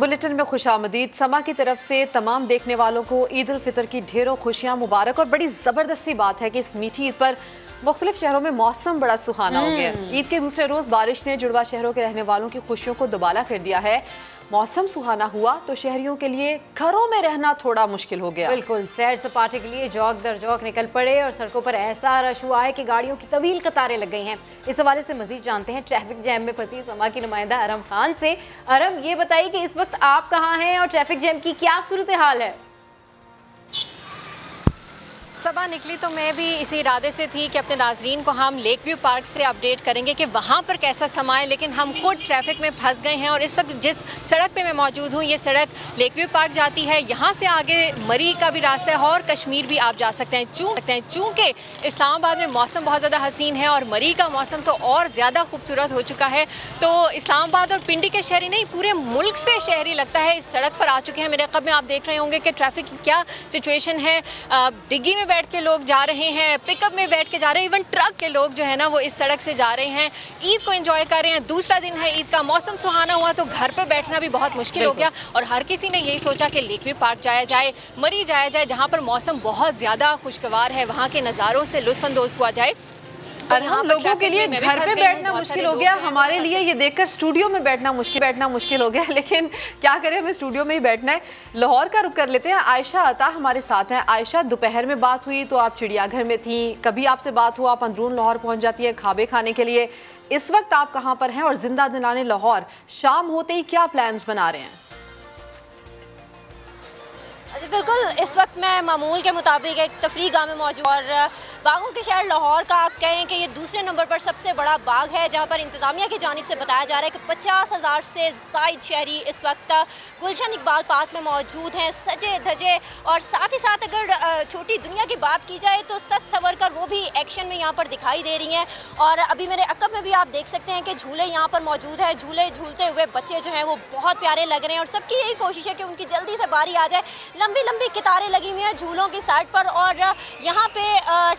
Bulletin में खुशामदीद। समा की तरफ से तमाम देखने वालों को ईद उल फितर की ढेरों खुशियां मुबारक। और बड़ी ज़बरदस्ती बात है कि इस मीठी ईद पर मुख्तलिफ शहरों में मौसम बड़ा सुहाना हो गया। ईद के दूसरे रोज बारिश ने जुड़वा शहरों के रहने वालों की खुशियों को दुबाला कर दिया है। मौसम सुहाना हुआ तो शहरियों के लिए घरों में रहना थोड़ा मुश्किल हो गया। बिल्कुल, सैर सपाटे के लिए जौक दर जौक निकल पड़े और सड़कों पर ऐसा रश हुआ है कि गाड़ियों की तवील कतारें लग गई हैं। इस हवाले से मजीद जानते हैं ट्रैफिक जैम में फंसी समा की नुमाइंदा अरम खान से। अरम, ये बताइए कि इस वक्त आप कहाँ हैं और ट्रैफिक जैम की क्या सूरत हाल है? सभा निकली तो मैं भी इसी इरादे से थी कि अपने नाजरीन को हम लेक व्यू पार्क से अपडेट करेंगे कि वहाँ पर कैसा समा है, लेकिन हम खुद ट्रैफिक में फंस गए हैं। और इस वक्त जिस सड़क पे मैं मौजूद हूँ, ये सड़क लेक व्यू पार्क जाती है। यहाँ से आगे मरी का भी रास्ता है और कश्मीर भी आप जा सकते हैं। चूँकि इस्लामाबाद में मौसम बहुत ज़्यादा हसीन है और मरी का मौसम तो और ज़्यादा खूबसूरत हो चुका है, तो इस्लामाबाद और पिंडी के शहरी नहीं, पूरे मुल्क से शहरी लगता है इस सड़क पर आ चुके हैं। मेरे कब में आप देख रहे होंगे कि ट्रैफिक की क्या सिचुएशन है। डिग्गी में बैठ के लोग जा रहे हैं, पिकअप में बैठ के जा रहे हैं, इवन ट्रक के लोग जो है ना वो इस सड़क से जा रहे हैं, ईद को एंजॉय कर रहे हैं। दूसरा दिन है ईद का, मौसम सुहाना हुआ तो घर पे बैठना भी बहुत मुश्किल हो गया और हर किसी ने यही सोचा कि लेक व्यू पार्क जाया जाए, मरी जाया जाए, जहाँ पर मौसम बहुत ज़्यादा खुशगवार है, वहाँ के नज़ारों से लुत्फ़अंदोज़ हुआ जाए। और हम लोगों के लिए घर पे बैठना मुश्किल हो गया, हमारे लिए ये देखकर स्टूडियो में बैठना मुश्किल हो गया, लेकिन क्या करें, हमें स्टूडियो में ही बैठना है। लाहौर का रुख कर लेते हैं। आयशा अता हमारे साथ हैं। आयशा, दोपहर में बात हुई तो आप चिड़ियाघर में थी, कभी आपसे बात हुआ आप अंदरून लाहौर पहुंच जाती है खाबे खाने के लिए। इस वक्त आप कहाँ पर हैं और जिंदा दिलाने लाहौर शाम होते ही क्या प्लान्स बना रहे हैं? बिल्कुल, इस वक्त मैं मामूल के मुताबिक एक तफरी गाह में मौजूद और बागों के शहर लाहौर का आप कहें कि ये दूसरे नंबर पर सबसे बड़ा बाग है, जहाँ पर इंतज़ामिया की जानिब से बताया जा रहा है कि 50,000 से ज़ायद शहरी इस वक्त गुलशन इकबाल पार्क में मौजूद हैं, सजे धजे। और साथ ही साथ अगर छोटी दुनिया की बात की जाए तो सच सवर कर वो भी एक्शन में यहाँ पर दिखाई दे रही हैं। और अभी मेरे अकब में भी आप देख सकते हैं कि झूले यहाँ पर मौजूद है, झूले झूलते हुए बच्चे जो हैं वो बहुत प्यारे लग रहे हैं और सबकी यही कोशिश है कि उनकी जल्दी से बारी आ जाए। लंबी लंबी कितारें लगी हुई हैं झूलों की साइड पर और यहाँ पे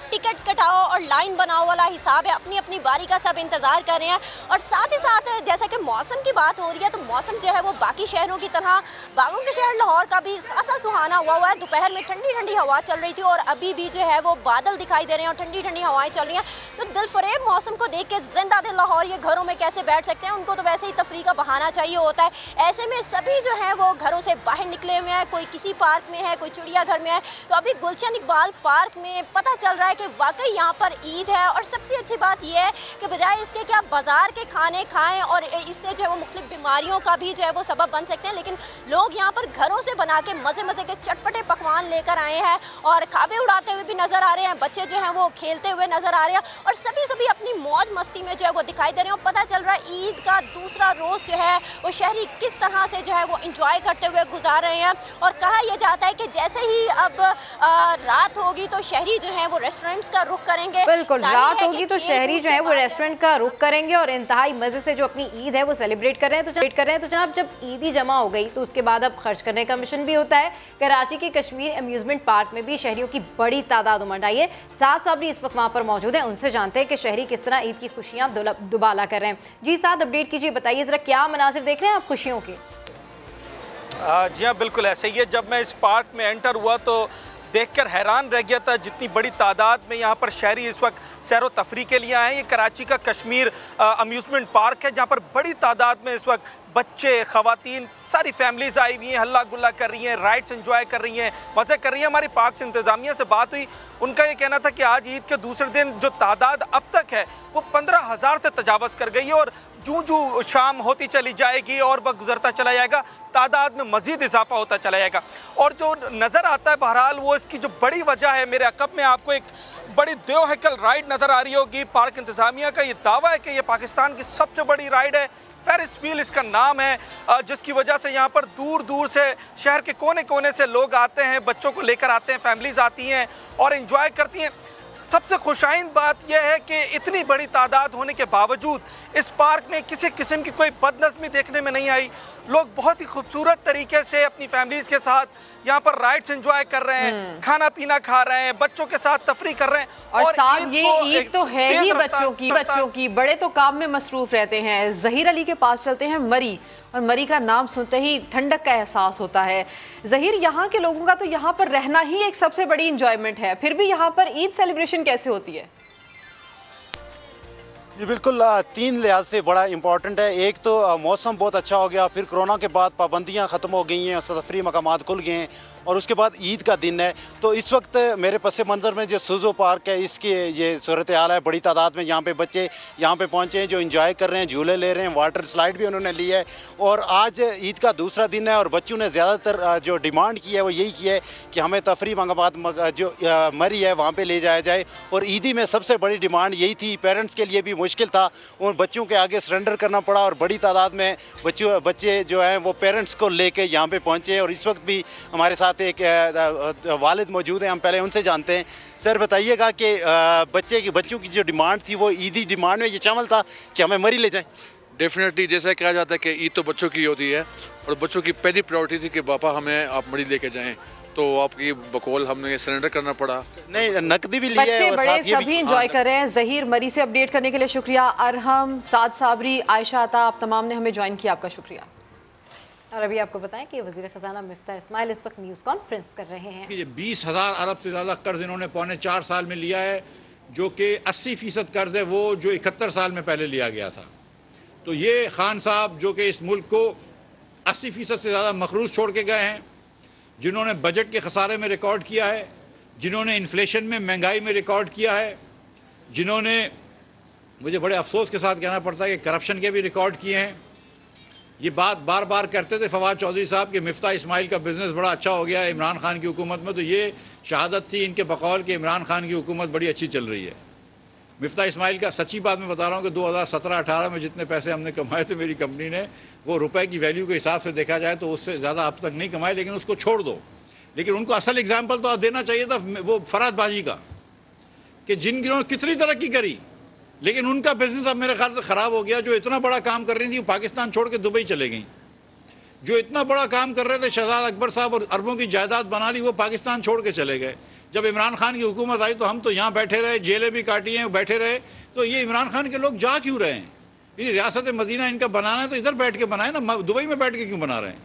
टिकट कटाओ और लाइन बनाओ वाला हिसाब है, अपनी अपनी बारी का सब इंतज़ार कर रहे हैं। और साथ ही साथ जैसा कि मौसम की बात हो रही है तो मौसम जो है वो बाकी शहरों की तरह बागों के शहर लाहौर का भी खासा सुहाना हुआ है। दोपहर में ठंडी ठंडी हवा चल रही थी और अभी भी जो है वो बादल दिखाई दे रहे हैं और ठंडी ठंडी हवाएं चल रही हैं। तो दिलफरेब मौसम को देख के जिंदा दिल लाहौर ये घरों में कैसे बैठ सकते हैं, उनको तो वैसे ही तफरी का बहाना चाहिए होता है। ऐसे में सभी जो है वो घरों से बाहर निकले हुए हैं, कोई किसी पार्क में है, कोई चिड़ियाघर में है। तो अभी गुलशन इकबाल पार्क में पता चल रहा है कि वाकई यहाँ पर ईद है। और सबसे अच्छी बात यह है कि बजाय इसके कि आप बाजार के खाने खाएं और इससे जो है वो मुख्तलिफ बीमारियों का भी जो है वो सबब बन सकते हैं, लेकिन लोग यहाँ पर घरों से बना के मज़े मज़े के चटपटे पकवान लेकर आए हैं और खाबे उड़ाते हुए भी नज़र आ रहे हैं, बच्चे जो हैं वो खेलते हुए नज़र आ रहे हैं और सभी अपनी मौज मस्ती में जो है वो दिखाई दे रहे हैं। और पता चल रहा है ईद का दूसरा रोज़ जो है वो शहरी किस तरह से जो है वो इंजॉय करते हुए गुजार रहे हैं। और कहा यह जाता है कि जैसे ही अब रात होगी तो शहरी जो है वो रेस्टोरेंट्स का रुख करेंगे। बिल्कुल, रात होगी तो शहरी जो है वो रेस्टोरेंट का रुख करेंगे और इंतहाई मजे से जो अपनी ईद है वो सेलिब्रेट कर रहे हैं। तो जनाब, जब ईद ही जमा हो गई तो उसके बाद अब खर्च करने का मिशन भी होता है। कराची के कश्मीर अम्यूजमेंट पार्क में भी शहरियों की बड़ी तादाद उमड़ आई है। साथ साथ भी इस वक्त वहाँ पर मौजूद है, उनसे जानते हैं कि शहरी किस तरह ईद की खुशियाँ दुबाला कर रहे हैं। जी साथ अपडेट कीजिए, बताइए जरा क्या मनासिर देख रहे हैं आप खुशियों के? जी हाँ, बिल्कुल ऐसे ही है। जब मैं इस पार्क में एंटर हुआ तो देखकर हैरान रह गया था जितनी बड़ी तादाद में यहाँ पर शहरी इस वक्त सैर व तफरी के लिए आए हैं। ये कराची का कश्मीर अम्यूज़मेंट पार्क है जहाँ पर बड़ी तादाद में इस वक्त बच्चे, ख़वातीन, सारी फैमिलीज़ आई हुई हैं, हल्ला गुल्ला कर रही हैं, राइड्स एंजॉय कर रही हैं, मज़े कर रही हैं। हमारी पार्क से इंतज़ामिया से बात हुई, उनका ये कहना था कि आज ईद के दूसरे दिन जो तादाद अब तक है वो 15,000 से तजावज़ कर गई है और जूं शाम होती चली जाएगी और वक्त गुजरता चला जाएगा, तादाद में मज़ीद इजाफा होता चला जाएगा। और जो नज़र आता है बहरहाल वो इसकी जो बड़ी वजह है, मेरे अकब में आपको एक बड़ी देवहकल राइड नज़र आ रही होगी। पार्क इंतज़ामिया का ये दावा है कि ये पाकिस्तान की सबसे बड़ी राइड है, फेरिस व्हील इसका नाम है, जिसकी वजह से यहाँ पर दूर दूर से शहर के कोने कोने से लोग आते हैं, बच्चों को लेकर आते हैं, फैमिलीज़ आती हैं और एंजॉय करती हैं। सबसे खुशाइन बात यह है कि इतनी बड़ी तादाद होने के बावजूद इस पार्क में किसी किस्म की कोई बदनज़मी देखने में नहीं आई। लोग बहुत ही खूबसूरत तरीके से अपनी फैमिलीज़ के साथ यहाँ पर राइड्स एंजॉय कर रहे हैं, खाना पीना खा रहे हैं, बच्चों के साथ तफरी कर रहे हैं। और साथ ये ईद तो है ही बच्चों की, बड़े तो काम में मसरूफ रहते हैं। जहीर अली के पास चलते हैं मरी, और मरी का नाम सुनते ही ठंडक का एहसास होता है। जहीर, यहाँ के लोगों का तो यहाँ पर रहना ही एक सबसे बड़ी इंजॉयमेंट है, फिर भी यहाँ पर ईद सेलिब्रेशन कैसे होती है? जी बिल्कुल, 3 लिहाज से बड़ा इम्पॉर्टेंट है। एक तो मौसम बहुत अच्छा हो गया, फिर कोरोना के बाद पाबंदियां ख़त्म हो गई हैं, तफरी मकामात खुल गए हैं, और उसके बाद ईद का दिन है। तो इस वक्त मेरे पस मंज़र में जो सुज़ो पार्क है, इसकी ये सूरत हाल है। बड़ी तादाद में यहाँ पे बच्चे यहाँ पे पहुँचे हैं जो इंजॉय कर रहे हैं, झूले ले रहे हैं, वाटर स्लाइड भी उन्होंने ली है। और आज ईद का दूसरा दिन है और बच्चों ने ज़्यादातर जो डिमांड की है वो यही की है कि हमें तफरी मकामात जो मरी है वहाँ पर ले जाया जाए। और ईदी में सबसे बड़ी डिमांड यही थी। पेरेंट्स के लिए भी मुश्किल था, उन बच्चों के आगे सरेंडर करना पड़ा, और बड़ी तादाद में बच्चे जो हैं वो पेरेंट्स को लेके यहाँ पे पहुँचे। और इस वक्त भी हमारे साथ एक वालिद मौजूद हैं, हम पहले उनसे जानते हैं। सर बताइएगा कि बच्चों की जो डिमांड थी वो ईदी डिमांड में ये शामिल था कि हमें मरी ले जाएं? डेफिनेटली, जैसा कहा जाता है कि ईद तो बच्चों की होती है, और बच्चों की पहली प्रायोरिटी थी कि पापा हमें आप मरी लेके जाएं, तो आपकी बकौल हमने सरेंडर करना पड़ा। नहीं, नकदी भी लिया है, बच्चे बड़े सभी एंजॉय कर रहे हैं। जहीर, मरी से अपडेट करने के लिए शुक्रिया। अरहम, साद साबरी, आयशा अता, आप तमाम ने हमें ज्वाइन किया, आपका शुक्रिया। और अभी आपको बताएं कि वज़ीर ख़ज़ाना मिफ्ता इस्माइल इस वक्त न्यूज़ कॉन्फ्रेंस कर रहे हैं। ये 20,000 अरब से ज़्यादा कर्ज इन्होंने पौने 4 साल में लिया है, जो कि 80% कर्ज है वो जो 71 साल में पहले लिया गया था। तो ये खान साहब जो कि इस मुल्क को 80% से ज़्यादा मखरूज छोड़ के गए हैं, जिन्होंने बजट के खसारे में रिकॉर्ड किया है, जिन्होंने इन्फ्लेशन में महंगाई में रिकॉर्ड किया है, जिन्होंने, मुझे बड़े अफसोस के साथ कहना पड़ता है कि करप्शन के भी रिकॉर्ड किए हैं। ये बात बार बार करते थे फवाद चौधरी साहब कि मिफ्ता इस्माइल का बिज़नेस बड़ा अच्छा हो गया है इमरान खान की हुकूमत में, तो ये शहादत थी इनके बकौल कि इमरान खान की हुकूमत बड़ी अच्छी चल रही है। मिफ्ता इस्माइल का सच्ची बात मैं बता रहा हूँ कि 2017-18 में जितने पैसे हमने कमाए थे मेरी कंपनी ने, वो रुपए की वैल्यू के हिसाब से देखा जाए तो उससे ज़्यादा अब तक नहीं कमाए, लेकिन उसको छोड़ दो। लेकिन उनको असल एग्जाम्पल तो देना चाहिए था वो फरादबाजी का, कि जिन्होंने कितनी तरक्की करी, लेकिन उनका बिजनेस अब मेरे ख्याल से ख़राब हो गया। जो इतना बड़ा काम कर रही थी वो पाकिस्तान छोड़ के दुबई चले गई, जो इतना बड़ा काम कर रहे थे शहजाद अकबर साहब और अरबों की जायदाद बना ली, वो पाकिस्तान छोड़ के चले गए। जब इमरान खान की हुकूमत आई तो हम तो यहाँ बैठे रहे, जेलें भी काटी हैं, बैठे रहे। तो ये इमरान खान के लोग जा क्यों रहे हैं? ये रियासत मदीना इनका बनाना है तो इधर बैठ के बनाए ना, दुबई में बैठ के क्यों बना रहे हैं?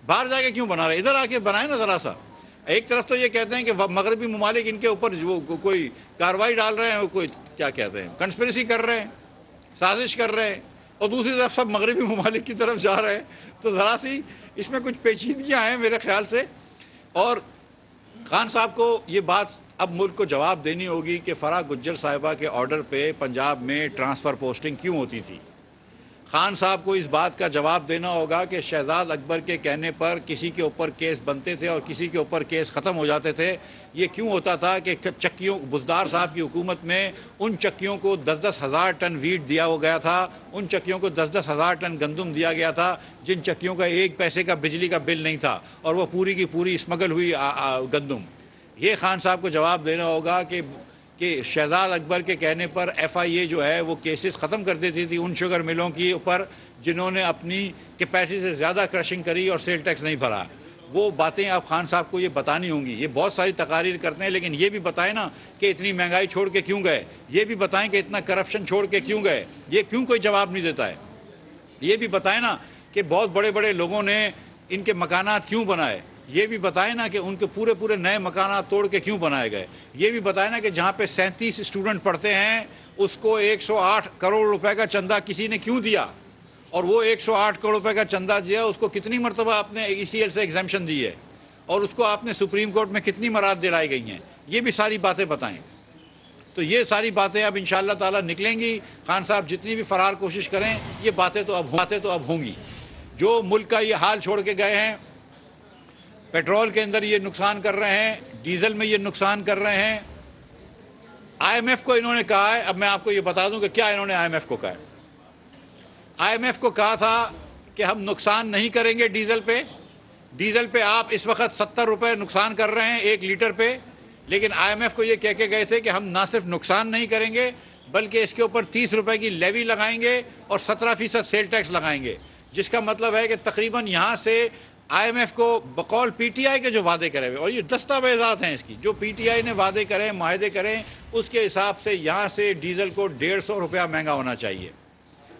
बाहर जाके क्यों बना रहे हैं? इधर आके बनाए ना ज़रा सा। एक तरफ तो ये कहते हैं कि मगरबी ममालिक इनके ऊपर जो कोई कार्रवाई डाल रहे हैं, कोई क्या कहते हैं, कंस्पिरेसी कर रहे हैं, साजिश कर रहे हैं, और दूसरी तरफ सब मगरबी ममालिक की तरफ जा रहे हैं। तो ज़रा सी इसमें कुछ पेचीदगियाँ हैं मेरे ख्याल से। और खान साहब को ये बात अब मुल्क को जवाब देनी होगी कि फ़राह गुज्जर साहिबा के ऑर्डर पे पंजाब में ट्रांसफ़र पोस्टिंग क्यों होती थी। खान साहब को इस बात का जवाब देना होगा कि शहजाद अकबर के कहने पर किसी के ऊपर केस बनते थे और किसी के ऊपर केस ख़त्म हो जाते थे। ये क्यों होता था कि चक्कियों, बुज़दार साहब की हुकूमत में उन चक्कियों को 10-10 हज़ार टन वीट दिया हो गया था, उन चक्कियों को 10-10 हज़ार टन गंदम दिया गया था, जिन चक्कियों का 1 पैसे का बिजली का बिल नहीं था, और वो पूरी की पूरी स्मगल हुई गंदम। ये खान साहब को जवाब देना होगा कि शहजाद अकबर के कहने पर FIA जो है वो केसेस ख़त्म कर देती थी उन शुगर मिलों के ऊपर जिन्होंने अपनी कैपेसिटी से ज़्यादा क्रशिंग करी और सेल टैक्स नहीं भरा। वो बातें आप खान साहब को ये बतानी होंगी। ये बहुत सारी तकारीर करते हैं, लेकिन ये भी बताएं ना कि इतनी महंगाई छोड़ के क्यों गए, ये भी बताएं कि इतना करप्शन छोड़ के क्यों गए, ये क्यों कोई जवाब नहीं देता है। ये भी बताएं ना कि बहुत बड़े बड़े लोगों ने इनके मकानात क्यों बनाए, ये भी बताएं ना कि उनके पूरे पूरे नए मकानात तोड़ के क्यों बनाए गए। ये भी बताएं ना कि जहाँ पे 37 स्टूडेंट पढ़ते हैं उसको 108 करोड़ रुपए का चंदा किसी ने क्यों दिया, और वो 108 करोड़ रुपए का चंदा दिया उसको कितनी मरतबा आपने ECL से एग्जाम्शन दी है, और उसको आपने सुप्रीम कोर्ट में कितनी मराद दिलाई गई हैं। ये भी सारी बातें बताएं। तो ये सारी बातें अब इंशाअल्लाह ताला निकलेंगी। खान साहब जितनी भी फरार कोशिश करें, ये बातें तो अब होंगी। जो मुल्क का ये हाल छोड़ के गए हैं, पेट्रोल के अंदर ये नुकसान कर रहे हैं, डीजल में ये नुकसान कर रहे हैं। IMF को इन्होंने कहा है, अब मैं आपको ये बता दूं कि क्या इन्होंने IMF को कहा है। IMF को कहा था कि हम नुकसान नहीं करेंगे डीजल पे। डीजल पे आप इस वक्त 70 रुपये नुकसान कर रहे हैं 1 लीटर पे, लेकिन IMF को ये कह के गए थे कि हम ना सिर्फ नुकसान नहीं करेंगे बल्कि इसके ऊपर 30 रुपये की लेवी लगाएंगे और 17% सेल टैक्स लगाएंगे, जिसका मतलब है कि तकरीबन यहाँ से IMF को बकौल PTI के जो वादे करे हुए, और ये दस्तावेजात हैं इसकी, जो PTI ने वादे करें, माहदे करें, उसके हिसाब से यहाँ से डीजल को 150 रुपया महंगा होना चाहिए।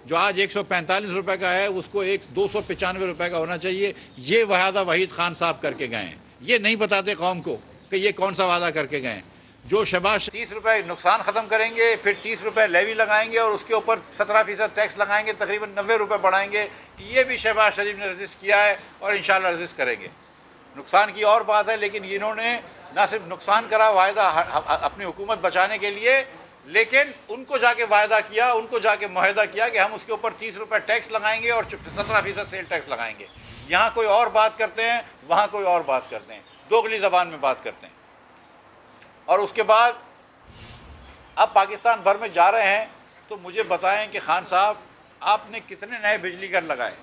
जो आज 145 रुपये का है उसको 295 रुपये का होना चाहिए। ये वादा वहीद खान साहब करके गए हैं। ये नहीं बताते कौम को कि ये कौन सा वादा करके गए हैं। जो शहबाज 30 रुपये नुकसान ख़त्म करेंगे, फिर 30 रुपये लेवी लगाएंगे और उसके ऊपर 17% टैक्स लगाएंगे, तकरीबन 90 रुपये बढ़ाएंगे। ये भी शहबाज शरीफ ने रजिस्ट किया है और इंशाल्लाह रजिस्ट करेंगे। नुकसान की और बात है, लेकिन इन्होंने ना सिर्फ नुकसान करा वायदा अपनी हुकूमत बचाने के लिए, लेकिन उनको जाके वायदा किया, उनको जाके मुआहदा किया कि हम उसके ऊपर 30 रुपये टैक्स लगाएंगे और 17% सेल टैक्स लगाएंगे। यहाँ कोई और बात करते हैं, वहाँ कोई और बात करते हैं, दोगली ज़बान में बात करते हैं। और उसके बाद अब पाकिस्तान भर में जा रहे हैं, तो मुझे बताएं कि खान साहब आपने कितने नए बिजली घर लगाए?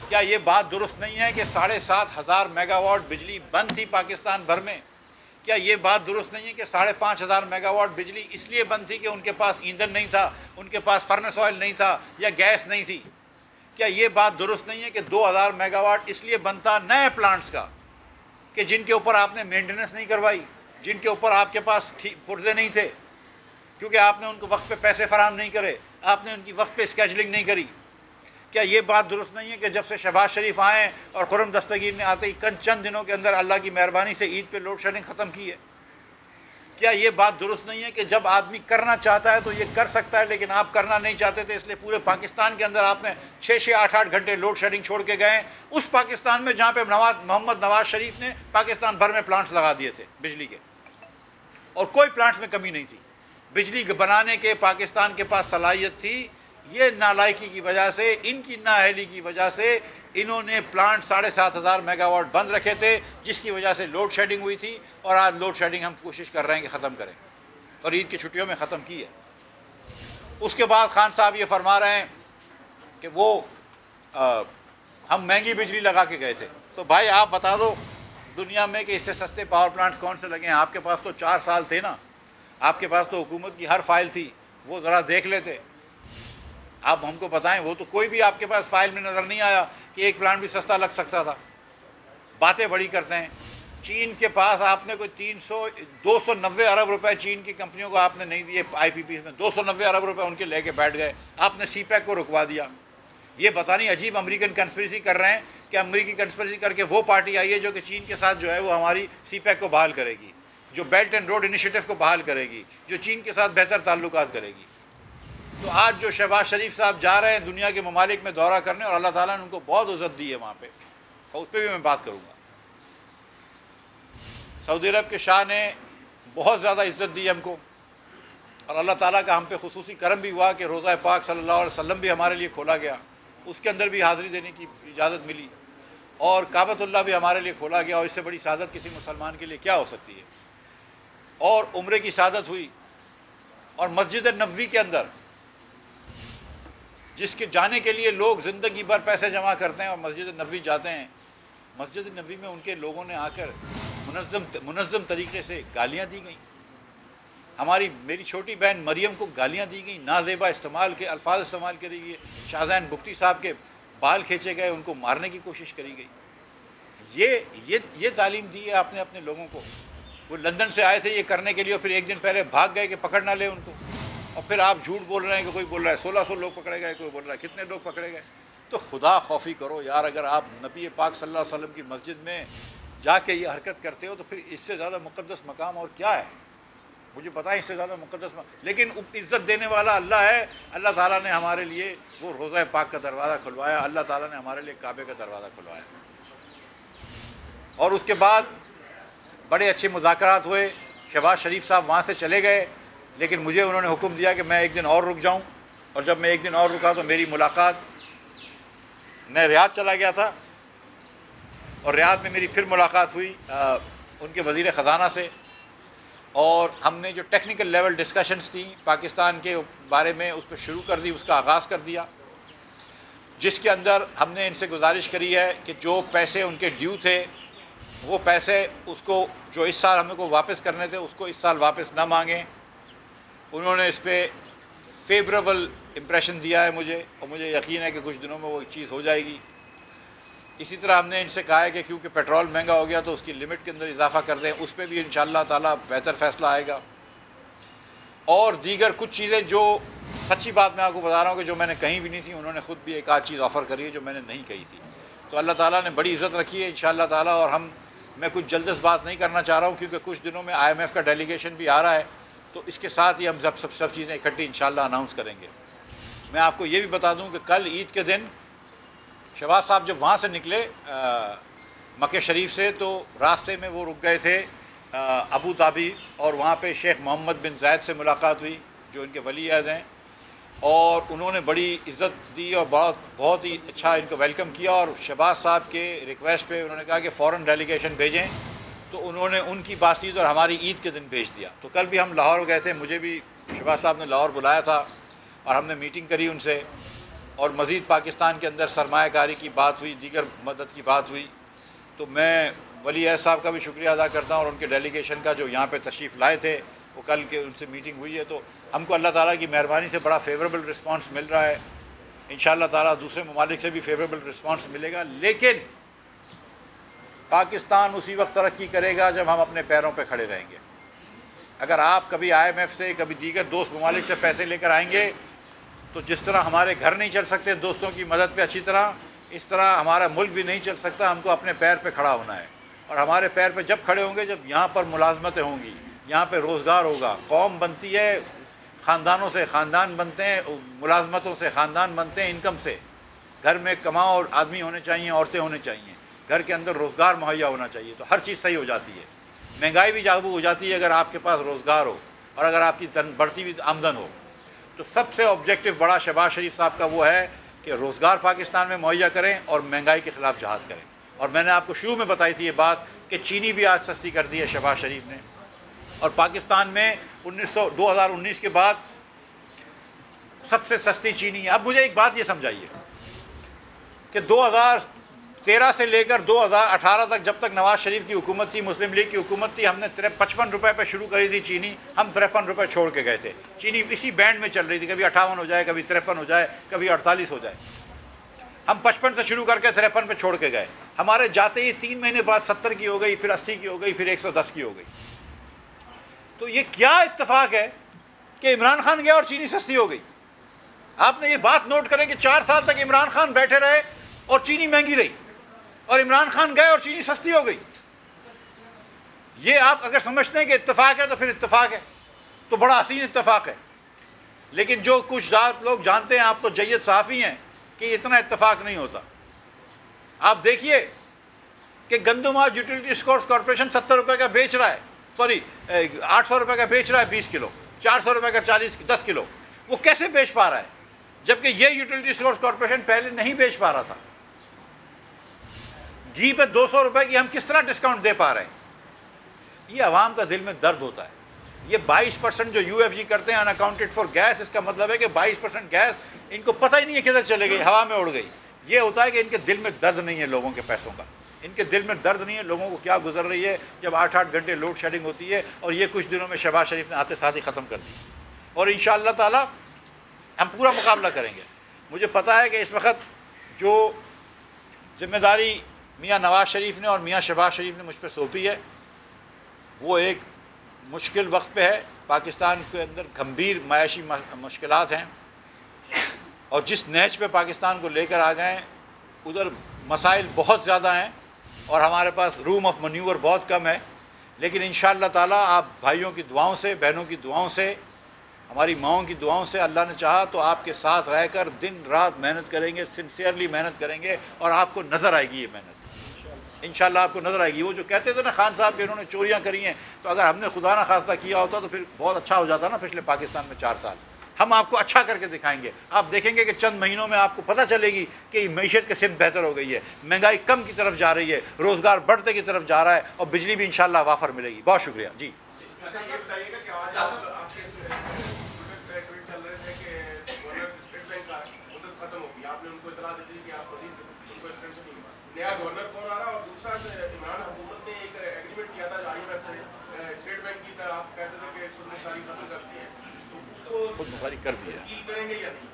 क्या ये बात दुरुस्त नहीं है कि 7,500 मेगावाट बिजली बंद थी पाकिस्तान भर में? क्या ये बात दुरुस्त नहीं है कि 5,500 मेगावाट बिजली इसलिए बंद थी कि उनके पास ईंधन नहीं था, उनके पास फर्नेस ऑयल नहीं था या गैस नहीं थी? क्या ये बात दुरुस्त नहीं है कि 2,000 मेगावाट इसलिए बंद था नए प्लांट्स का कि जिनके ऊपर आपने मेंटेनेंस नहीं करवाई, जिनके ऊपर आपके पास पुर्जे नहीं थे, क्योंकि आपने उनको वक्त पे पैसे फराहम नहीं करे, आपने उनकी वक्त पे स्केजुलिंग नहीं करी? क्या ये बात दुरुस्त नहीं है कि जब से शहबाज शरीफ आए और खुर्रम दस्तगीर ने आते ही चंद दिनों के अंदर अल्लाह की मेहरबानी से ईद पे लोड शेडिंग ख़त्म की है? क्या ये बात दुरुस्त नहीं है कि जब आदमी करना चाहता है तो ये कर सकता है, लेकिन आप करना नहीं चाहते थे, इसलिए पूरे पाकिस्तान के अंदर आपने 6-6, 8-8 घंटे लोड शेडिंग छोड़ के गए उस पाकिस्तान में जहाँ पे मोहम्मद नवाज शरीफ ने पाकिस्तान भर में प्लांट्स लगा दिए थे बिजली के, और कोई प्लांट्स में कमी नहीं थी। बिजली बनाने के पाकिस्तान के पास सलाहियत थी। ये नालायकी की वजह से, इनकी नाअहली की वजह से इन्होंने प्लांट 7,500 मेगावाट बंद रखे थे, जिसकी वजह से लोड शेडिंग हुई थी। और आज लोड शेडिंग हम कोशिश कर रहे हैं कि ख़त्म करें, और ईद की छुट्टियों में ख़त्म की है। उसके बाद खान साहब ये फरमा रहे हैं कि वो हम महंगी बिजली लगा के गए थे। तो भाई आप बता दो दुनिया में कि इससे सस्ते पावर प्लांट्स कौन से लगे हैं? आपके पास तो 4 साल थे ना, आपके पास तो हुकूमत की हर फाइल थी, वो ज़रा देख लेते। आप हमको बताएं, वो तो कोई भी आपके पास फाइल में नज़र नहीं आया कि एक प्लांट भी सस्ता लग सकता था। बातें बड़ी करते हैं। चीन के पास आपने कोई 290 अरब रुपए चीन की कंपनियों को आपने नहीं दिए, IPP में 290 अरब रुपए उनके लेके बैठ गए। आपने CPEC को रुकवा दिया। ये पता नहीं अजीब अमेरिकन कंस्पिरेसी कर रहे हैं कि अमेरिकी कंस्पिरेसी करके वो पार्टी आई है जो कि चीन के साथ जो है वो हमारी CPEC को बहाल करेगी, जो बेल्ट एंड रोड इनिशिएटिव को बहाल करेगी, जो चीन के साथ बेहतर ताल्लुकात करेगी। तो आज जो शहबाज शरीफ साहब जा रहे हैं दुनिया के ममालिक में दौरा करने, और अल्लाह ताला ने उनको बहुत इज़्ज़त दी है वहाँ पे, और उस पर भी मैं बात करूँगा। सऊदी अरब के शाह ने बहुत ज़्यादा इज़्ज़त दी हमको, और अल्लाह ताला का हम पे खुसूसी करम भी हुआ कि रोज़ा पाक सल्लल्लाहु अलैहि वसल्लम भी हमारे लिए खोला गया, उसके अंदर भी हाज़िरी देने की इजाज़त मिली, और काबतुल्लाह भी हमारे लिए खोला गया। और इससे बड़ी सादत किसी मुसलमान के लिए क्या हो सकती है? और उम्रे की सादत हुई, और मस्जिद नबवी के अंदर जिसके जाने के लिए लोग ज़िंदगी भर पैसे जमा करते हैं और मस्जिद नबवी जाते हैं, मस्जिद नबवी में उनके लोगों ने आकर मुनज़्ज़म तरीके से गालियाँ दी गई। मेरी छोटी बहन मरियम को गालियाँ दी गई, नाज़ेबा इस्तेमाल के अल्फाज इस्तेमाल करी गई। शाहजहान बुख्ती साहब के बाल खींचे गए, उनको मारने की कोशिश करी गई। ये तालीम दी है आपने अपने लोगों को। वो लंदन से आए थे ये करने के लिए, और फिर एक दिन पहले भाग गए कि पकड़ ना ले उनको, और फिर आप झूठ बोल रहे हैं कि कोई बोल रहा है 1600 लोग पकड़े गए, कोई बोल रहा है कितने लोग पकड़े गए। तो खुदा खौफी करो यार, अगर आप नबी पाक सल्लल्लाहु अलैहि वसल्लम की मस्जिद में जाके ये हरकत करते हो तो फिर इससे ज़्यादा मुक़द्दस मकाम और क्या है? मुझे पता है इससे ज़्यादा मुक़द्दस लेकिन इज़्ज़त देने वाला अल्लाह है। अल्लाह ताला ने हमारे लिए वो रोज़ा पाक का दरवाज़ा खुलवाया, अल्लाह ताला ने हमारे लिए काबे का दरवाज़ा खुलवाया। और उसके बाद बड़े अच्छे मुज़ाकरात हुए। शहबाज शरीफ साहब वहाँ से चले गए, लेकिन मुझे उन्होंने हुक्म दिया कि मैं एक दिन और रुक जाऊँ। और जब मैं एक दिन और रुका तो मेरी मुलाकात, मैं रियाद चला गया था और रियाद में मेरी फिर मुलाकात हुई उनके वज़ीर ख़ज़ाना से, और हमने जो टेक्निकल लेवल डिस्कशंस थी पाकिस्तान के बारे में उस पर शुरू कर दी, उसका आगाज़ कर दिया, जिसके अंदर हमने इनसे गुजारिश करी है कि जो पैसे उनके ड्यू थे वो पैसे उसको जो इस साल हमें को वापस करने थे उसको इस साल वापस ना मांगें। उन्होंने इस पर फेवरेबल इम्प्रेशन दिया है मुझे, और मुझे यकीन है कि कुछ दिनों में वो चीज़ हो जाएगी। इसी तरह हमने इनसे कहा है कि क्योंकि पेट्रोल महंगा हो गया तो उसकी लिमिट के अंदर इजाफा कर दें, उस पर भी इंशाअल्लाह ताला बेहतर फ़ैसला आएगा। और दीगर कुछ चीज़ें जो सच्ची बात मैं आपको बता रहा हूँ कि जो मैंने कहीं भी नहीं थी, उन्होंने ख़ुद भी एक आध चीज़ ऑफ़र करी है जो मैंने नहीं कही थी। तो अल्लाह ताला ने बड़ी इज़्ज़त रखी है इंशाअल्लाह ताला। और मैं कुछ जल्दबाज़ बात नहीं करना चाह रहा हूँ क्योंकि कुछ दिनों में IMF का डेलीगेशन भी आ रहा है, तो इसके साथ ही हम सब चीज़ें इकट्ठी इंशाअल्लाह अनाउंस करेंगे। मैं आपको ये भी बता दूँ कि कल ईद के दिन शहबाज साहब जब वहाँ से निकले मक्के शरीफ से, तो रास्ते में वो रुक गए थे अबू धाबी, और वहाँ पे शेख मोहम्मद बिन ज़ायद से मुलाकात हुई जो इनके वली अहद हैं, और उन्होंने बड़ी इज़्ज़त दी और बहुत ही अच्छा इनको वेलकम किया। और शहबाज साहब के रिक्वेस्ट पे उन्होंने कहा कि फ़ौरन डेलीगेशन भेजें, तो उन्होंने उनकी बातचीत और हमारी ईद के दिन भेज दिया। तो कल भी हम लाहौर गए थे, मुझे भी शहबाज साहब ने लाहौर बुलाया था और हमने मीटिंग करी उनसे, और मज़ीद पाकिस्तान के अंदर सरमायाकारी की बात हुई, दीगर मदद की बात हुई। तो मैं वली अहद साहब का भी शुक्रिया अदा करता हूँ और उनके डेलीगेशन का जो यहाँ पे तशरीफ़ लाए थे, वो कल के उनसे मीटिंग हुई है। तो हमको अल्लाह ताला की मेहरबानी से बड़ा फेवरेबल रिस्पांस मिल रहा है। इंशाअल्लाह ताला दूसरे ममालिक से भी फेवरेबल रिस्पांस मिलेगा, लेकिन पाकिस्तान उसी वक्त तरक्की करेगा जब हम अपने पैरों पर खड़े रहेंगे। अगर आप कभी IMF से, कभी दीगर दोस्त ममालिक से पैसे लेकर आएंगे, तो जिस तरह हमारे घर नहीं चल सकते दोस्तों की मदद पे अच्छी तरह, इस तरह हमारा मुल्क भी नहीं चल सकता। हमको अपने पैर पे खड़ा होना है, और हमारे पैर पे जब खड़े होंगे जब यहाँ पर मुलाजमतें होंगी, यहाँ पे रोज़गार होगा। कौम बनती है ख़ानदानों से, ख़ानदान बनते हैं मुलाजमतों से, ख़ानदान बनते हैं इनकम से। घर में कमाओ आदमी होने चाहिए, औरतें होने चाहिए, घर के अंदर रोज़गार मुहैया होना चाहिए, तो हर चीज़ सही हो जाती है। महंगाई भी काबू हो जाती है अगर आपके पास रोज़गार हो और अगर आपकी बढ़ती हुई आमदन हो। तो सबसे ऑब्जेक्टिव बड़ा शहबाज शरीफ साहब का वो है कि रोज़गार पाकिस्तान में मुहैया करें और महंगाई के ख़िलाफ़ जहाद करें। और मैंने आपको शुरू में बताई थी ये बात कि चीनी भी आज सस्ती कर दी है शहबाज शरीफ ने, और पाकिस्तान में 2019 के बाद सबसे सस्ती चीनी है। अब मुझे एक बात ये समझाइए कि 2013 से लेकर 2018 तक, जब तक नवाज़ शरीफ की हुकूमत थी, मुस्लिम लीग की हुकूमत थी, हमने 55 रुपये पर शुरू करी थी चीनी, हम 53 रुपये छोड़ के गए थे। चीनी इसी बैंड में चल रही थी, कभी 58 हो जाए, कभी 53 हो जाए, कभी 48 हो जाए। हम 55 से शुरू करके 53 पे छोड़ के गए। हमारे जाते ही 3 महीने बाद 70 की हो गई, फिर 80 की हो गई, फिर 110 की हो गई। तो ये क्या इत्तेफाक है कि इमरान खान गया और चीनी सस्ती हो गई? आपने ये बात नोट करें कि 4 साल तक इमरान खान बैठे रहे और चीनी महंगी रही, और इमरान खान गए और चीनी सस्ती हो गई। ये आप अगर समझते हैं कि इत्तेफाक है तो फिर इत्तेफाक है, तो बड़ा हसीन इत्तेफाक है। लेकिन जो कुछ लोग जानते हैं, आप तो जय्यद सहाफ़ी हैं, कि इतना इत्तेफाक नहीं होता। आप देखिए कि गंदम आज यूटिलिटी स्टोर्स कॉर्पोरेशन 70 रुपये का बेच रहा है, 800 रुपये का बेच रहा है 20 किलो, 400 रुपये का 10 किलो। वो कैसे बेच पा रहा है जबकि ये यूटिलिटी स्टोर्स कॉर्पोरेशन पहले नहीं बेच पा रहा था? घी पे 200 रुपये की हम किस तरह डिस्काउंट दे पा रहे हैं? ये अवाम का दिल में दर्द होता है। ये 22% जो UFG करते हैं अनअकाउंटेड फॉर गैस, इसका मतलब है कि 22% गैस इनको पता ही नहीं है किधर चले गई, हवा में उड़ गई। ये होता है कि इनके दिल में दर्द नहीं है लोगों के पैसों का, इनके दिल में दर्द नहीं है लोगों को क्या गुजर रही है जब 8-8 घंटे लोड शेडिंग होती है। और ये कुछ दिनों में शहबाज शरीफ ने आते साथ ही ख़त्म कर दी, और इंशाअल्लाह ताला हम पूरा मुकाबला करेंगे। मुझे पता है कि इस वक्त जो जिम्मेदारी मियाँ नवाज़ शरीफ ने और मियाँ शहबाज शरीफ ने मुझ पर सौंपी है, वो एक मुश्किल वक्त पे है। पाकिस्तान के अंदर गंभीर मायाशी मुश्किलात हैं, और जिस नहज पे पाकिस्तान को लेकर आ गए उधर मसाइल बहुत ज़्यादा हैं, और हमारे पास रूम ऑफ मनूवर बहुत कम है। लेकिन इंशाअल्लाह ताला आप भाइयों की दुआओं से, बहनों की दुआओं से, हमारी माओं की दुआओं से, अल्लाह ने चाहा तो आपके साथ रहकर दिन रात मेहनत करेंगे, सिंसियरली मेहनत करेंगे, और आपको नज़र आएगी ये मेहनत, इंशाअल्लाह आपको नज़र आएगी। वो जो कहते थे ना खान साहब कि इन्होंने चोरियाँ करी हैं, तो अगर हमने खुदा ना खास्ता किया होता तो फिर बहुत अच्छा हो जाता ना पिछले पाकिस्तान में 4 साल। हम आपको अच्छा करके दिखाएंगे। आप देखेंगे कि चंद महीनों में आपको पता चलेगी कि मीशत की सिमत बेहतर हो गई है, महंगाई कम की तरफ जा रही है, रोज़गार बढ़ते की तरफ जा रहा है, और बिजली भी इंशाअल्लाह वाफर मिलेगी। बहुत शुक्रिया जी। नया गवर्नर कौन आ रहा, और दूसरा इमरान हुकूमत ने एक एग्रीमेंट किया था IMF से, स्टेट बैंक की तरह आप कहते थे कि खुद मुख्तारी खत्म करती है, तो उसको खुद मुख्तारी कर दिया करेंगे या नहीं?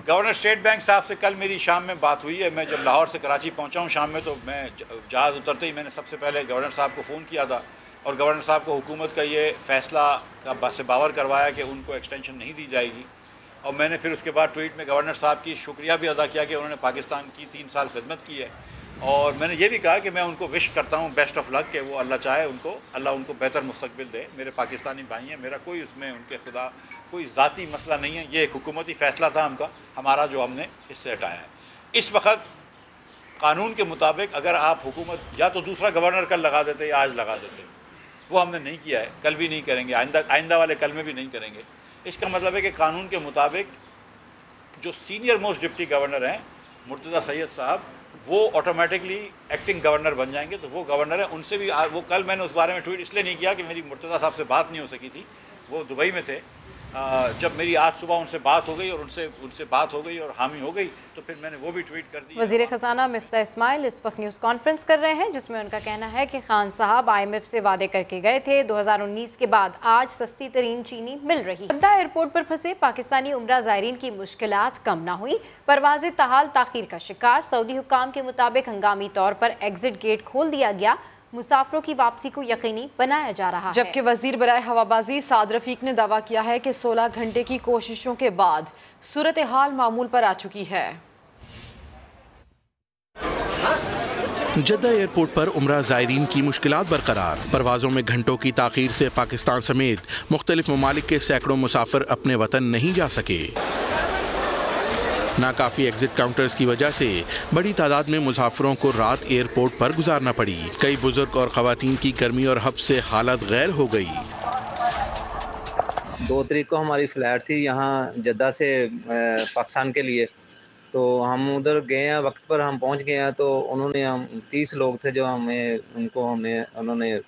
गवर्नर स्टेट बैंक साहब से कल मेरी शाम में बात हुई है। मैं जब लाहौर से कराची पहुंचा हूं शाम में, तो मैं जहाज़ उतरते ही मैंने सबसे पहले गवर्नर साहब को फ़ोन किया था और गवर्नर साहब को हुकूमत का ये फ़ैसला का से बावर करवाया कि उनको एक्सटेंशन नहीं दी जाएगी। और मैंने फिर उसके बाद ट्वीट में गवर्नर साहब की शुक्रिया भी अदा किया कि उन्होंने पाकिस्तान की 3 साल खिदमत की है। और मैंने ये भी कहा कि मैं उनको विश करता हूँ बेस्ट ऑफ लक, कि वो अल्लाह चाहे अल्लाह उनको बेहतर मुस्तकबिल दे। मेरे पाकिस्तानी भाई हैं, मेरा कोई उसमें उनके खुदा कोई ज़ाती मसला नहीं है। ये एक हुकूमती फ़ैसला था हमारा जो हमने इससे हटाया है। इस वक्त कानून के मुताबिक अगर आप हुकूमत या तो दूसरा गवर्नर कल लगा देते या आज लगा देते, वो हमने नहीं किया है, कल भी नहीं करेंगे, आइंदा वाले कल में भी नहीं करेंगे। इसका मतलब है कि कानून के मुताबिक जो सीनियर मोस्ट डिप्टी गवर्नर हैं मुर्तज़ा सैयद साहब, वो ऑटोमेटिकली एक्टिंग गवर्नर बन जाएंगे। तो वो गवर्नर है, उनसे भी वो कल मैंने उस बारे में ट्वीट इसलिए नहीं किया कि मेरी मुर्तज़ा साहब से बात नहीं हो सकी थी, वो दुबई में थे। जब मेरी आज सुबह उनसे बात हो गई और उनसे बात हो गई और हामी हो गई, तो फिर मैंने वो भी ट्वीट कर दी। वज़ीर ख़ज़ाना मिफ्ता इस्माइल इस वक्त न्यूज़ कॉन्फ्रेंस कर रहे हैं, जिसमें उनका कहना है कि खान साहब IMF से वादे करके गए थे। 2019 के बाद आज सस्ती तरीन चीनी मिल रही। जद्दा एयरपोर्ट पर फंसे पाकिस्तानी उम्रा ज़ायरीन की मुश्किलात कम ना हुई, परवाज़ें ताहाल ताख़ीर का शिकार। सऊदी हुक्काम के मुताबिक हंगामी तौर पर एग्जिट गेट खोल दिया गया, मुसाफिरों की वापसी को यकीनी बनाया जा रहा है। जबकि वजीर बराए हवाबाजी साद रफीक ने दावा किया है कि 16 घंटे की कोशिशों के बाद सूरत हाल मामूल पर आ चुकी है। जद्दा एयरपोर्ट पर उम्रा ज़ायरीन की मुश्किलात बरकरार। परवाज़ों में घंटों की ताख़ीर से पाकिस्तान समेत मुख्तलिफ ममालिक के सैकड़ों मुसाफिर अपने वतन नहीं जा सके। नाकाफी एग्जिट काउंटर्स की वजह से बड़ी तादाद में मुसाफिरों को रात एयरपोर्ट पर गुजारना पड़ी। कई बुजुर्ग और खवातीन की गर्मी और हब से हालत गैर हो गई। 2 तारीख को हमारी फ़्लाइट थी यहाँ जद्दा से पाकिस्तान के लिए, तो हम उधर गए हैं, वक्त पर हम पहुंच गए हैं। तो हम 30 लोग थे जो उन्होंने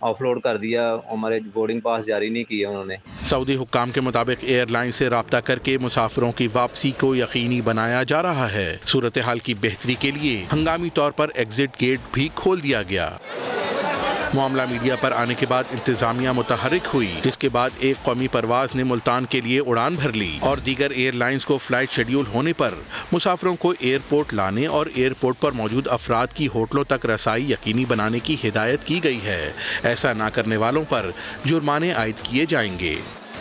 ऑफलोड कर दिया, हमारे बोर्डिंग पास जारी नहीं किया उन्होंने। सऊदी हुक्काम के मुताबिक एयरलाइन से राब्ता करके मुसाफिरों की वापसी को यकीनी बनाया जा रहा है। सूरत हाल की बेहतरी के लिए हंगामी तौर पर एग्जिट गेट भी खोल दिया गया। मामला मीडिया पर आने के बाद इंतजामिया मुतहरिक हुई, जिसके बाद एक कौमी परवाज ने मुल्तान के लिए उड़ान भर ली और दीगर एयरलाइंस को फ्लाइट शेड्यूल होने पर मुसाफिरों को एयरपोर्ट लाने और एयरपोर्ट पर मौजूद अफराद की होटलों तक रसाई यकीनी बनाने की हिदायत की गई है। ऐसा ना करने वालों पर जुर्माने आयद किए जाएंगे।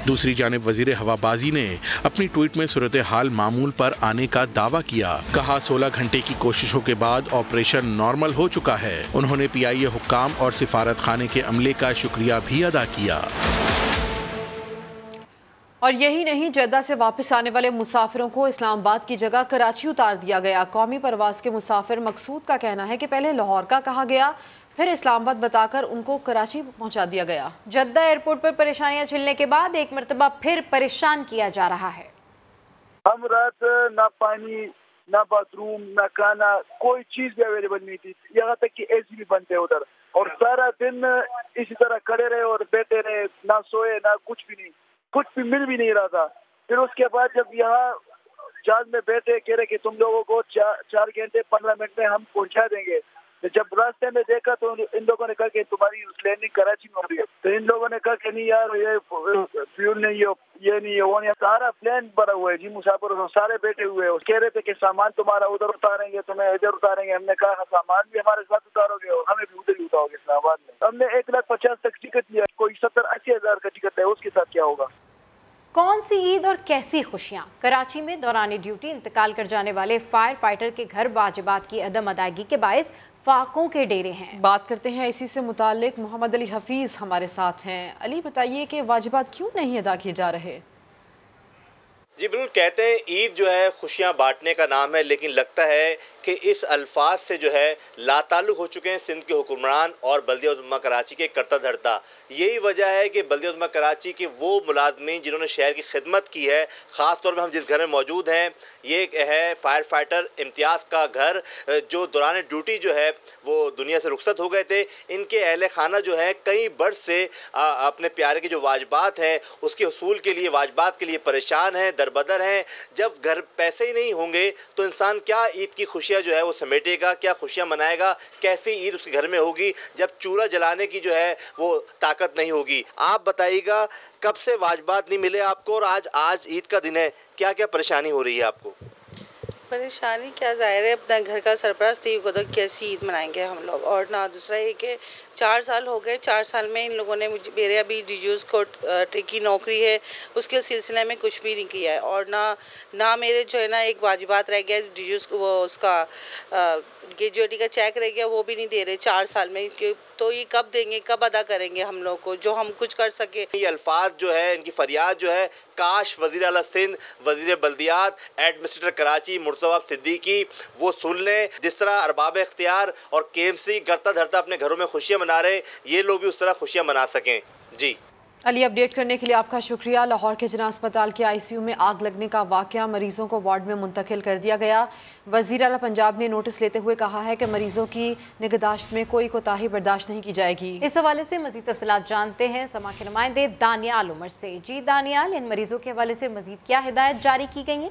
दूसरी जानिब वजीर हवाबाजी ने अपनी ट्वीट में सूरत हाल मामूल पर आने का दावा किया। कहा 16 घंटे की कोशिशों के बाद ऑपरेशन नॉर्मल हो चुका है। उन्होंने PIA हुक्काम और सिफारत खाने के अमले का शुक्रिया भी अदा किया। और यही नहीं, जद्दा से वापस आने वाले मुसाफिरों को इस्लामाबाद की जगह कराची उतार दिया गया। कौमी परवाज के मुसाफिर मकसूद का कहना है कि पहले लाहौर का कहा गया, फिर इस्लामाबाद बताकर उनको कराची पहुंचा दिया गया। जद्दा एयरपोर्ट पर परेशानियां झेलने के बाद एक मरतबा फिर परेशान किया जा रहा है। हम रात ना पानी, ना बाथरूम, ना खाना, कोई चीज भी अवेलेबल नहीं थी। यहाँ तक कि AC भी बंद थे उधर, और सारा दिन इसी तरह खड़े रहे और बैठे रहे, ना सोए ना कुछ भी नहीं, कुछ भी मिल भी नहीं रहा था। फिर उसके बाद जब यहाँ जहाज में बैठे, कह रहे कि तुम लोगों को 4 घंटे 15 मिनट में हम पहुंचा देंगे। जब रास्ते में देखा तो इन लोगों ने कहा कि तुम्हारी लैंडिंग कराची में हो रही है। तो इन लोगों ने कहा कि नहीं यार, ये फ्यूल नहीं है, ये नहीं है, वो नहीं है। सारा प्लान भरा हुआ है जी, मुसाफिर सारे बैठे हुए हैं। कह रहे थे कि सामान तुम्हारा उधर उतारेंगे, तुम्हें इधर उतारेंगे। हमने कहा सामान भी हमारे साथ उतारोगे और हमें भी उधर ही उतारोगे इस्लामाबाद में। हमने 1,50,000 तक टिकट लिया, कोई 70-80 हज़ार का टिकट है, उसके साथ क्या होगा? कौन सी ईद और कैसी खुशियां। कराची में दौरान ड्यूटी इंतकाल कर जाने वाले फायर फाइटर के घर वाजिबात की अदम अदायगी के बायस फाकों के डेरे हैं। बात करते हैं इसी से मुताल्लिक, मोहम्मद अली हफीज हमारे साथ हैं। अली, बताइए कि वाजिबात क्यों नहीं अदा किए जा रहे? जी बिल्कुल, कहते हैं ईद जो है खुशियां बांटने का नाम है, लेकिन लगता है कि इस अल्फाज से जो है लाताल्लुक़ हो चुके हैं सिंध के हुक्मरान और बल्दिया-उल-उम्मा कराची के करता धरता। यही वजह है कि बल्दिया-उल-उम्मा कराची के वो मुलाजमीन जिन्होंने शहर की खिदमत की है, ख़ास तौर पर हम जिस घर में मौजूद हैं, ये है फायर फाइटर इम्तियाज़ का घर, जो दौरान ड्यूटी जो है वो दुनिया से रुखसत हो गए थे। इनके अहल खाना जो है कई बरस से अपने प्यारे के जो वाजिबात हैं उसके हसूल के लिए, वाजिबात के लिए परेशान हैं, दरबदर हैं। जब घर पैसे ही नहीं होंगे तो इंसान क्या ईद की खुशियाँ जो है वो समेटेगा, क्या खुशियाँ मनाएगा, कैसी ईद उसके घर में होगी जब चूल्हा जलाने की जो है वो ताकत नहीं होगी। आप बताइएगा, कब से वाजिबात नहीं मिले आपको और आज ईद का दिन है, क्या क्या परेशानी हो रही है आपको? परेशानी क्या, ज़ाहिर है अपना घर का सरपरस्त ही को तो कैसी ईद मनाएंगे हम लोग। और ना दूसरा ये कि 4 साल हो गए, 4 साल में इन लोगों ने मेरे अभी डीजूस को की नौकरी है उसके सिलसिले में कुछ भी नहीं किया है। और ना मेरे जो है ना एक वाजिबात रह गया डीजूस वो उसका ग्रेजुएटी का चेक रह गया, वो भी नहीं दे रहे 4 साल में। तो ये कब देंगे, कब अदा करेंगे हम लोग को जो हम कुछ कर सके। ये अल्फाज जो है, इनकी फरियाद जो है, काश वज़ीर आला सिंध, वज़ीर बल्दियात, एडमिनिस्ट्रेटर कराची मुर्तज़ा सिद्दीकी वो सुन लें। जिस तरह अरबाब इख्तियार और केएमसी करता धरता अपने घरों में खुशियाँ मना रहे, ये लोग भी उस तरह खुशियाँ मना सकें। जी अली, अपडेट करने के लिए आपका शुक्रिया। लाहौर के जिना अस्पताल के ICU में आग लगने का वाक़या, मरीजों को वार्ड में मुंतकिल कर दिया गया। वज़ीर आला पंजाब ने नोटिस लेते हुए कहा है कि मरीजों की निगहदाश्त में कोई कोताही बर्दाश्त नहीं की जाएगी। इस हवाले से मज़ीद तफसीलात जानते हैं समा के नुमाइंदे दानियाल उमर से। जी दानियाल, इन मरीजों के हवाले से मज़ीद क्या हिदायत जारी की गई हैं?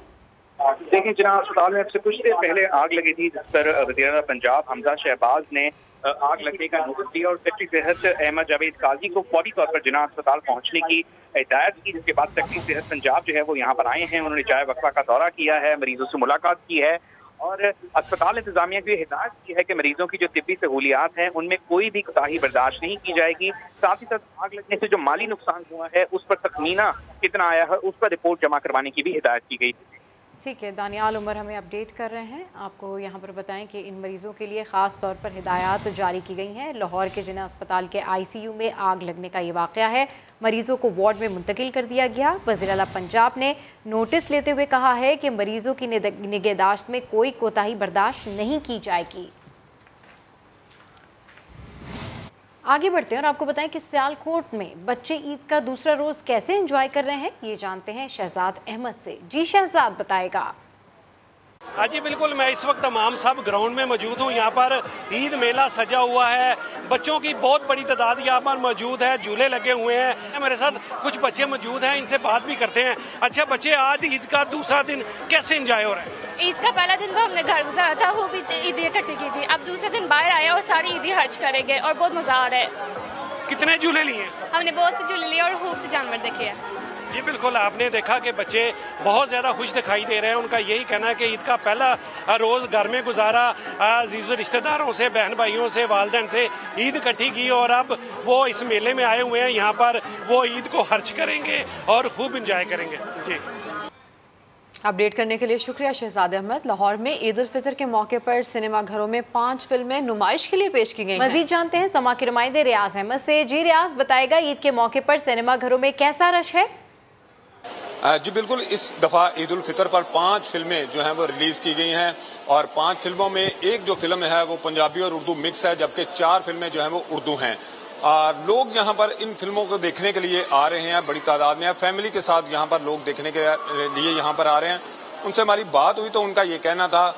देखिए, जिना अस्पताल में अब से कुछ देर पहले आग लगी थी, जिस पर वज़ीर आला पंजाब हमजा शहबाज ने आग लगने का नोटिस दिया और सेक्रेटरी सेहत अहमद जावेद काजी को फौरी तौर पर जिना अस्पताल पहुंचने की हिदायत की। जिसके बाद सेक्रेटरी सेहत पंजाब जो है वो यहाँ पर आए हैं, उन्होंने जाए वक्फा का दौरा किया है, मरीजों से मुलाकात की है और अस्पताल इंतजामिया की हिदायत की है कि मरीजों की जो तिब्बी सहूलियात हैं उनमें कोई भी कोताही बर्दाश्त नहीं की जाएगी। साथ ही साथ आग लगने से जो माली नुकसान हुआ है उस पर तखमीना कितना आया है उस पर रिपोर्ट जमा करवाने की भी हिदायत की गई। ठीक है, दानियाल उमर हमें अपडेट कर रहे हैं। आपको यहाँ पर बताएं कि इन मरीजों के लिए ख़ास तौर पर हिदायत जारी की गई हैं। लाहौर के जिना अस्पताल के ICU में आग लगने का ये वाक़या है, मरीजों को वार्ड में मुंतकिल कर दिया गया। वज़ीर आला पंजाब ने नोटिस लेते हुए कहा है कि मरीजों की निगहदाश्त में कोई कोताही बर्दाश्त नहीं की जाएगी। आगे बढ़ते हैं और आपको बताएं कि सियालकोट में बच्चे ईद का दूसरा रोज़ कैसे एंजॉय कर रहे हैं, ये जानते हैं शहजाद अहमद से। जी शहजाद बताएगा। हाँ जी बिल्कुल, मैं इस वक्त तमाम सब ग्राउंड में मौजूद हूँ। यहाँ पर ईद मेला सजा हुआ है, बच्चों की बहुत बड़ी तादाद यहाँ पर मौजूद है, झूले लगे हुए हैं। मेरे साथ कुछ बच्चे मौजूद हैं, इनसे बात भी करते हैं। अच्छा बच्चे, आज ईद का दूसरा दिन कैसे एंजॉय हो रहा है? ईद का पहला दिन तो हमने घर गुजारा था, वो भी ईदी इकट्ठी की थी। अब दूसरे दिन बाहर आए और सारी ईदी हर्ज करेंगे और बहुत मजा आ रहा है। कितने झूले लिए? हमने बहुत से झूले लिए और खूब से जानवर देखे हैं। जी बिल्कुल, आपने देखा कि बच्चे बहुत ज़्यादा खुश दिखाई दे रहे हैं। उनका यही कहना है कि ईद का पहला रोज़ घर में गुजारा, अजीज़ रिश्तेदारों से, बहन भाइयों से, वालिदैन से ईद इकट्ठी की और अब वो इस मेले में आए हुए हैं। यहाँ पर वो ईद को खर्च करेंगे और खूब इंजॉय करेंगे। जी अपडेट करने के लिए शुक्रिया शहजाद अहमद। लाहौर में ईद उल फितर के मौके पर सिनेमा घरों में 5 फिल्में नुमाइश के लिए पेश की गई। मजीद जानते हैं समा के नुमाइंदे रियाज अहमद से। जी रियाज बताएगा, ईद के मौके पर सिनेमा घरों में कैसा रश है? जी बिल्कुल, इस दफ़ा ईद उल फितर पर 5 फिल्में जो हैं वो रिलीज़ की गई हैं और 5 फिल्मों में एक जो फिल्म है वो पंजाबी और उर्दू मिक्स है, जबकि 4 फिल्में जो हैं वो उर्दू हैं। लोग यहाँ पर इन फिल्मों को देखने के लिए आ रहे हैं, बड़ी तादाद में। फैमिली के साथ यहाँ पर लोग देखने के लिए यहाँ पर आ रहे हैं। उनसे हमारी बात हुई तो उनका ये कहना था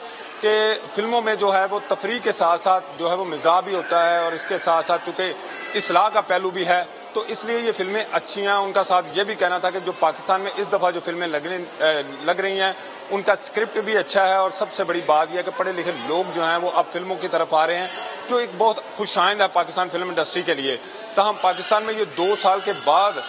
कि फिल्मों में जो है वो तफरीह के साथ साथ जो है वो मिजाह भी होता है और इसके साथ साथ चूँकि इस्लाह का पहलू भी है, तो इसलिए ये फिल्में अच्छी हैं। उनका साथ ये भी कहना था कि जो पाकिस्तान में इस दफ़ा जो फिल्में लग रही हैं उनका स्क्रिप्ट भी अच्छा है और सबसे बड़ी बात यह है कि पढ़े लिखे लोग जो हैं वो अब फिल्मों की तरफ आ रहे हैं, जो एक बहुत खुशाइंद है पाकिस्तान फिल्म इंडस्ट्री के लिए। तहम पाकिस्तान में ये 2 साल के बाद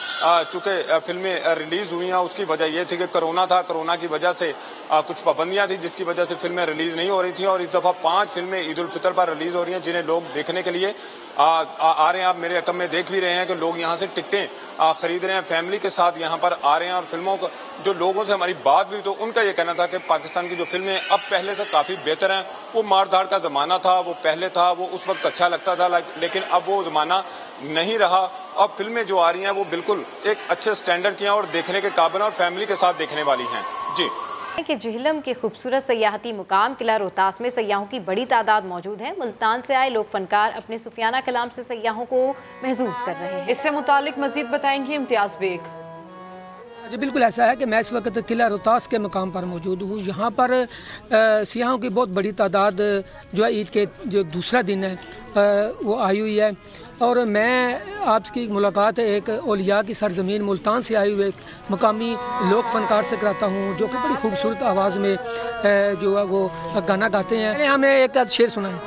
चूँकि फिल्में रिलीज़ हुई हैं, उसकी वजह यह थी कि कोरोना था, कोरोना की वजह से कुछ पाबंदियाँ थी जिसकी वजह से फिल्में रिलीज़ नहीं हो रही थी। और इस दफ़ा 5 फिल्में ईद उल फितर पर रिलीज़ हो रही हैं जिन्हें लोग देखने के लिए आ रहे हैं। आप मेरे रकम में देख भी रहे हैं कि लोग यहाँ से टिकटें खरीद रहे हैं, फैमिली के साथ यहाँ पर आ रहे हैं। और फिल्मों को जो लोगों से हमारी बात हुई तो उनका ये कहना था कि पाकिस्तान की जो फिल्में अब पहले से काफ़ी बेहतर हैं। वो मारधाड़ का ज़माना था, वो पहले था, वो उस वक्त अच्छा लगता था, लेकिन अब वो ज़माना नहीं रहा। अब फिल्में जो आ रही हैं वो बिल्कुल एक अच्छे स्टैंडर्ड की हैं और देखने के काबिल और फैमिली के साथ देखने वाली हैं। जी कि जिहलम के खूबसूरत सयाहती मुकाम किला रोहतास में सयाहों की बड़ी तादाद मौजूद है। मुल्तान से आए लोग फनकार अपने सूफियाना कलाम से सयाहों को महसूस कर रहे हैं। इससे मुतालिक मजीद बताएंगे इम्तियाज बेग। जी बिल्कुल ऐसा है कि मैं इस वक्त किला रोहतास के मुकाम पर मौजूद हूँ। यहाँ पर सियाहों की बहुत बड़ी तादाद जो है ईद के जो दूसरा दिन है वो आई हुई है। और मैं आपकी मुलाकात एक औलिया की सरजमीन मुल्तान से आए हुए मकामी लोक फनकार से कराता हूँ, जो कि बड़ी खूबसूरत आवाज़ में जो है वो गाना गाते हैं। पहले हमें एक शेर सुनाएं।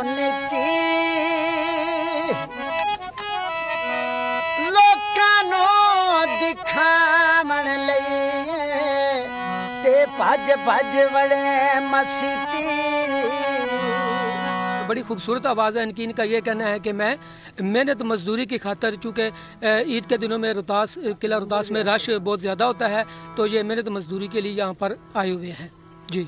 नीति लोकां नूं दिखावण लई ते भज भज वड़े मसीती। बड़ी खूबसूरत आवाज़ है इनकी। इनका ये कहना है कि मैं मेहनत मजदूरी की खातर, चूँकि ईद के दिनों में रोहतास, किला रोहतास में रश बहुत ज़्यादा होता है, तो ये मेहनत मजदूरी के लिए यहाँ पर आए हुए हैं। जी।